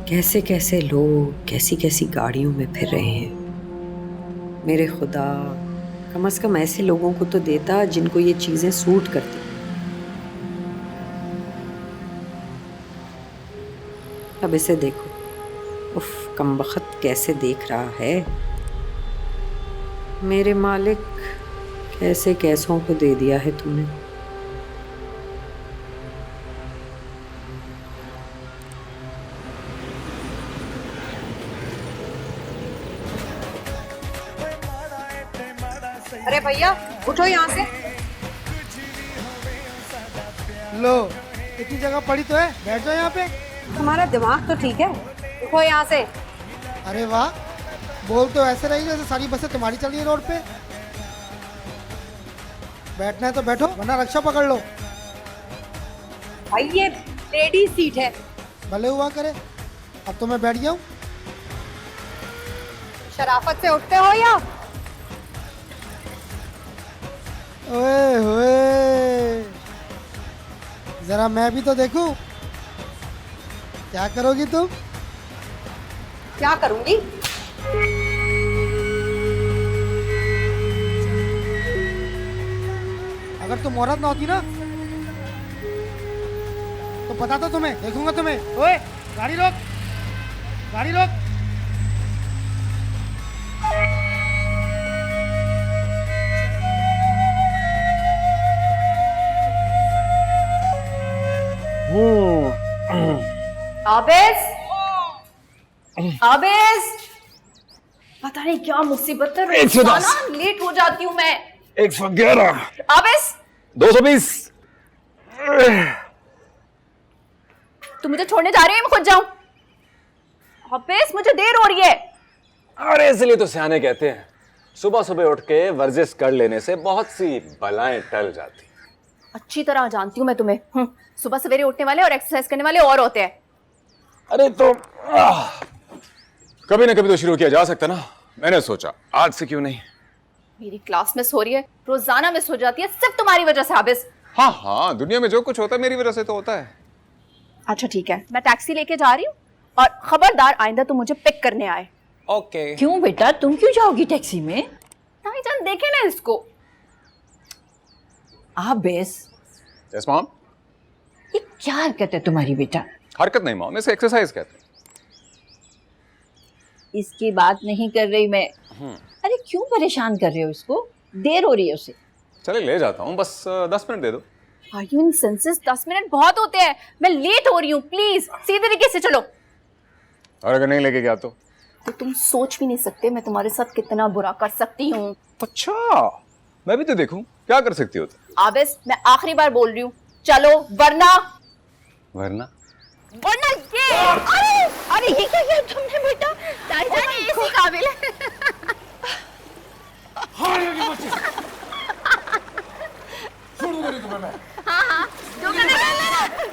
कैसे कैसे लोग कैसी कैसी गाड़ियों में फिर रहे हैं। मेरे खुदा, कम से कम ऐसे लोगों को तो देता जिनको ये चीजें सूट करती। अब इसे देखो, उफ, कमबख्त कैसे देख रहा है। मेरे मालिक, कैसे कैसों को दे दिया है तूने। अरे भैया उठो यहाँ से। लो, इतनी जगह पड़ी तो है, बैठ जाओ यहाँ पे। तुम्हारा दिमाग तो ठीक है, उठो यहाँ से। अरे वाह, बोल तो ऐसे रही जैसे सारी बसें तुम्हारी चल रही है रोड पे। बैठना है तो बैठो, वरना रक्षा पकड़ लो। भाई ये लेडी सीट है। भले हुआ करे, अब तो मैं बैठ गया हूँ। शराफत से उठते हो या? ओए होए, जरा मैं भी तो देखूं, क्या करोगी तुम? क्या करूंगी? अगर तुम औरत ना होती ना तो पता तो तुम्हें, देखूंगा तुम्हें। ओए, गाड़ी रोक, गाड़ी रोक। आबिस, आबिस, पता नहीं क्या मुसीबत है, रोजाना लेट हो जाती हूँ मैं। 111, आबिस, 220। तुम मुझे छोड़ने जा रहे हो या मैं खुद जाऊं? आबिस, मुझे देर हो रही है। अरे इसलिए तो सियाने कहते हैं सुबह सुबह उठ के वर्जिश कर लेने से बहुत सी बलाएं टल जाती। अच्छी तरह जानती हूँ मैं तुम्हें। सुबह सवेरे उठने वाले और एक्सरसाइज करने वाले और होते हैं। अरे तो कभी ना कभी तो शुरू किया जा सकता ना। मैंने सोचा आज से क्यों नहीं। मेरी क्लास मिस हो रही है, रोजाना मिस हो जाती है, सिर्फ तुम्हारी वजह से। आबिस, हाँ हाँ, दुनिया में जो कुछ होता है मेरी वजह से तो होता है। अच्छा ठीक है, मैं टैक्सी लेके जा रही हूँ और खबरदार आइंदा तुम मुझे पिक करने आए। ओके। क्यों बेटा, तुम क्यों जाओगी टैक्सी में? ताईजान देखे ना इसको। Abis, yes mom. ये क्या हरकत है तुम्हारी बेटा? हरकत नहीं मॉम, इसे एक्सरसाइज कहते हैं। इसकी बात नहीं कर रही मैं। अरे क्यों परेशान कर रहे हो इसको? देर हो रही है उसे। चले ले जाता हूँ, बस 10 मिनट दे दो। Are you in senses? 10 minute बहुत होते हैं, मैं लेट हो रही हूँ, प्लीज सीधे तरीके से चलो। और अगर नहीं लेके गया तो तुम सोच भी नहीं सकते मैं तुम्हारे साथ कितना बुरा कर सकती हूँ। अच्छा, मैं भी तो देखूं क्या कर सकती हो तुम। आबिस, मैं आखिरी बार बोल रही हूँ, चलो वरना वरना वरना ये। अरे अरे ये क्या किया तुमने बेटा? ताईजान इसी काबिल है। हाँ हाँ, जो करना कर लेना।